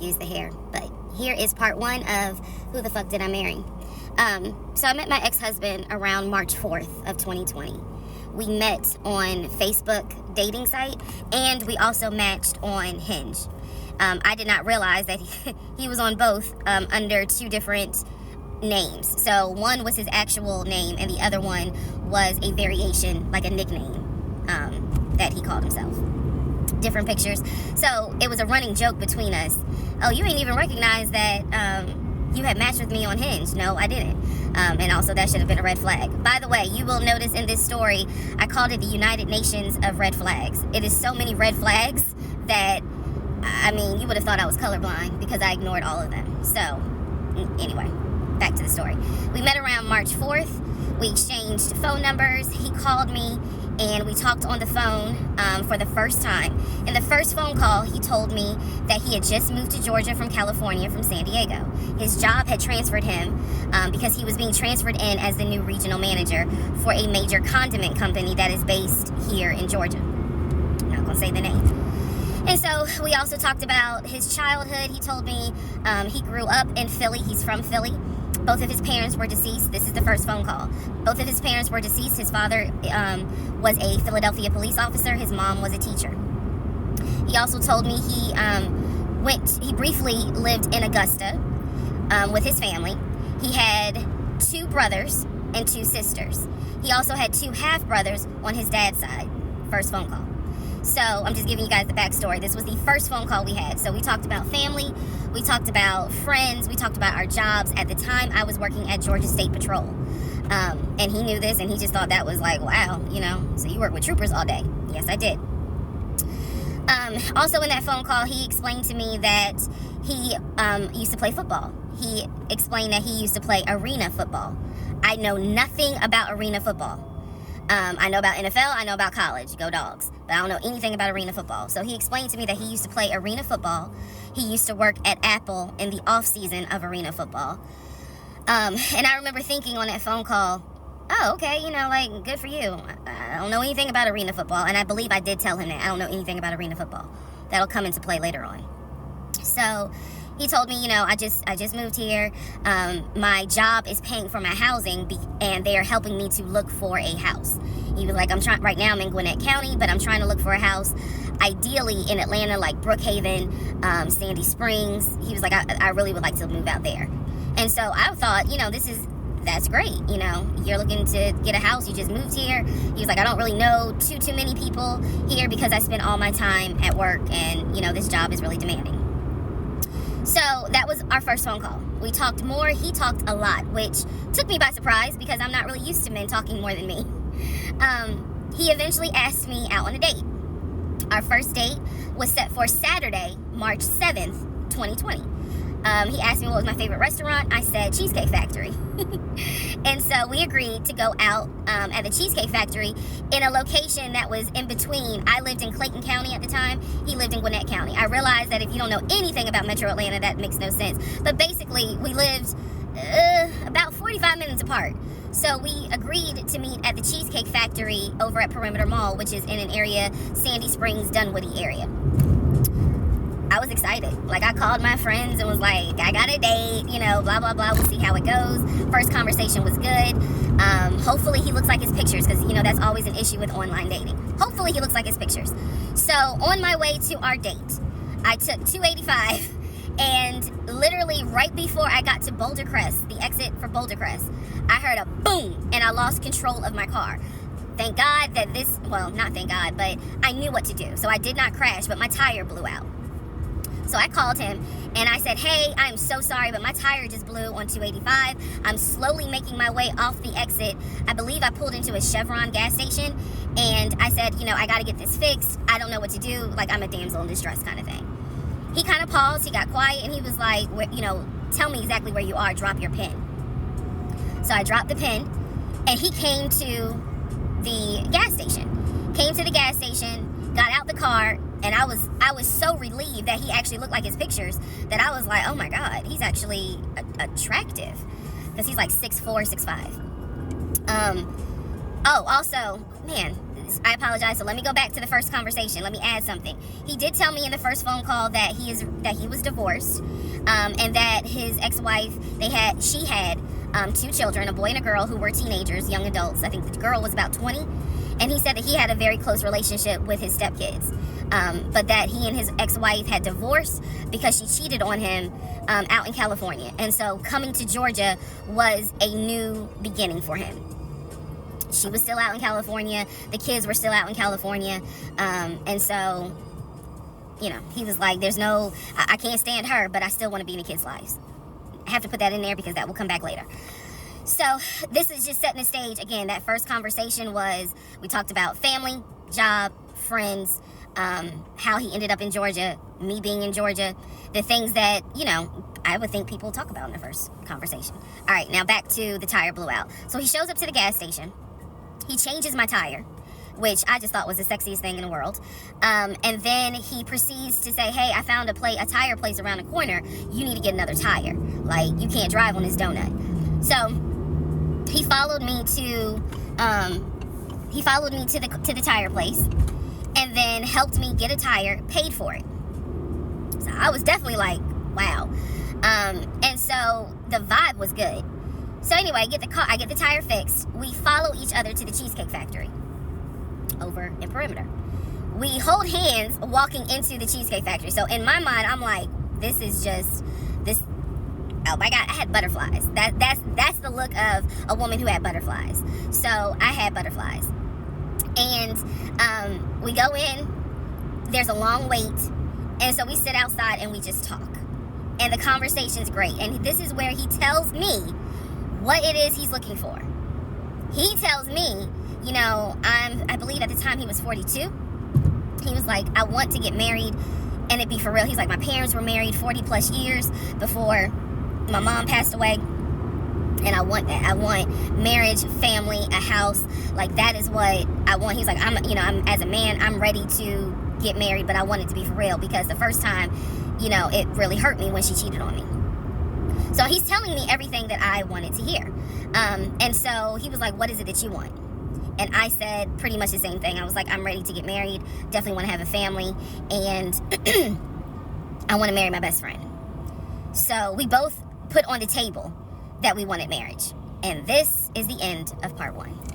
use the hair, but here is part one of Who the Fuck Did I Marry? So I met my ex-husband around March 4th of 2020. We met on Facebook dating site, and we also matched on Hinge. I did not realize that he was on both under two different names. So one was his actual name, and the other one was a variation, like a nickname that he called himself. Different pictures. So it was a running joke between us. Oh, you ain't even recognize that you had matched with me on Hinge. No, I didn't. And also that should have been a red flag. By the way, you will notice in this story, I called it the United Nations of red flags. It is so many red flags that, I mean, you would have thought I was colorblind because I ignored all of them. So, anyway, back to the story. We met around March 4th. We exchanged phone numbers. He called me and we talked on the phone for the first time. In the first phone call, he told me that he had just moved to Georgia from California from San Diego. His job had transferred him because he was being transferred in as the new regional manager for a major condiment company that is based here in Georgia. I'm not going to say the name. And so we also talked about his childhood. He told me he grew up in Philly. He's from Philly. Both of his parents were deceased. This is the first phone call. Both of his parents were deceased. His father was a Philadelphia police officer. His mom was a teacher. He also told me he briefly lived in Augusta with his family. He had 2 brothers and 2 sisters. He also had 2 half-brothers on his dad's side. First phone call. So I'm just giving you guys the backstory. This was the first phone call we had. So we talked about family, we talked about friends, we talked about our jobs. At the time, I was working at Georgia State Patrol. And he knew this, and he just thought that was like, wow, so you work with troopers all day. Yes, I did. Also in that phone call, he explained to me that he used to play football. He explained that he used to play arena football. I know nothing about arena football. I know about NFL, I know about college, go Dogs, but I don't know anything about arena football. So he explained to me that he used to play arena football. He used to work at Apple in the off season of arena football. And I remember thinking on that phone call, oh, okay, good for you. I don't know anything about arena football, and I believe I did tell him that I don't know anything about arena football. That'll come into play later on. So he told me, I just moved here. My job is paying for my housing, and they are helping me to look for a house. He was like, right now I'm in Gwinnett County, but I'm trying to look for a house, ideally in Atlanta, like Brookhaven, Sandy Springs. He was like, I really would like to move out there. And so I thought, that's great. You're looking to get a house. You just moved here. He was like, I don't really know too many people here because I spend all my time at work, and, this job is really demanding. So that was our first phone call. We talked more. He talked a lot, which took me by surprise because I'm not really used to men talking more than me. He eventually asked me out on a date. Our first date was set for Saturday, March 7th, 2020. He asked me what was my favorite restaurant. I said Cheesecake Factory. And so we agreed to go out at the Cheesecake Factory in a location that was in between. I lived in Clayton County at the time. He lived in Gwinnett County. I realized that if you don't know anything about Metro Atlanta, that makes no sense. But basically, we lived about 45 minutes apart. So we agreed to meet at the Cheesecake Factory over at Perimeter Mall, which is in an area, Sandy Springs, Dunwoody area. I was excited. I called my friends and was like, I got a date, blah, blah, blah. We'll see how it goes. First conversation was good. Hopefully he looks like his pictures because, that's always an issue with online dating. Hopefully he looks like his pictures. So on my way to our date, I took 285, and literally right before I got to Boulder Crest, the exit for Boulder Crest, I heard a boom, and I lost control of my car. Thank God that not thank God, but I knew what to do. So I did not crash, but my tire blew out. So I called him and I said, hey, I'm so sorry, but my tire just blew on 285. I'm slowly making my way off the exit. I believe I pulled into a Chevron gas station, and I said, I got to get this fixed. I don't know what to do. I'm a damsel in distress kind of thing. He kind of paused. He got quiet, and he was like, tell me exactly where you are. Drop your pin. So I dropped the pin, and he came to the gas station. Came to the gas station, got out the car, and I was so relieved that he actually looked like his pictures that I was like, oh my God, he's actually attractive. Because he's like 6'4", 6'5". Oh, also, man, I apologize. So let me go back to the first conversation. Let me add something. He did tell me in the first phone call that he was divorced, and that his ex-wife, she had 2 children, a boy and a girl, who were teenagers, young adults. I think the girl was about 20, and he said that he had a very close relationship with his stepkids, but that he and his ex-wife had divorced because she cheated on him out in California, and so coming to Georgia was a new beginning for him. She was still out in California. The kids were still out in California. And so, he was like, I can't stand her, but I still want to be in the kids' lives. I have to put that in there because that will come back later. So this is just setting the stage. Again, that first conversation we talked about family, job, friends, how he ended up in Georgia, me being in Georgia, the things that, I would think people talk about in the first conversation. All right, now back to the tire blew out. So he shows up to the gas station. He changes my tire, which I just thought was the sexiest thing in the world. And then he proceeds to say, hey, I found a tire place around the corner. You need to get another tire. Like, you can't drive on this donut. So he followed me to the tire place, and then helped me get a tire, paid for it. So I was definitely like, wow. And so the vibe was good. So anyway, I get the tire fixed. We follow each other to the Cheesecake Factory over in Perimeter. We hold hands walking into the Cheesecake Factory. So in my mind, I'm like, this is just this. Oh my God, I had butterflies. That's the look of a woman who had butterflies. So I had butterflies. And we go in. There's a long wait. And so we sit outside and we just talk. And the conversation's great. And this is where he tells me what it is he's looking for. He tells me, I believe at the time he was 42. He was like, I want to get married and it be for real. He's like, my parents were married 40 plus years before my mom passed away. And I want that. I want marriage, family, a house. Like, that is what I want. He's like, I'm as a man, I'm ready to get married, but I want it to be for real, because the first time, it really hurt me when she cheated on me. So he's telling me everything that I wanted to hear. And so he was like, what is it that you want? And I said pretty much the same thing. I was like, I'm ready to get married, definitely want to have a family, and I want to marry my best friend. So we both put on the table that we wanted marriage. And this is the end of part 1.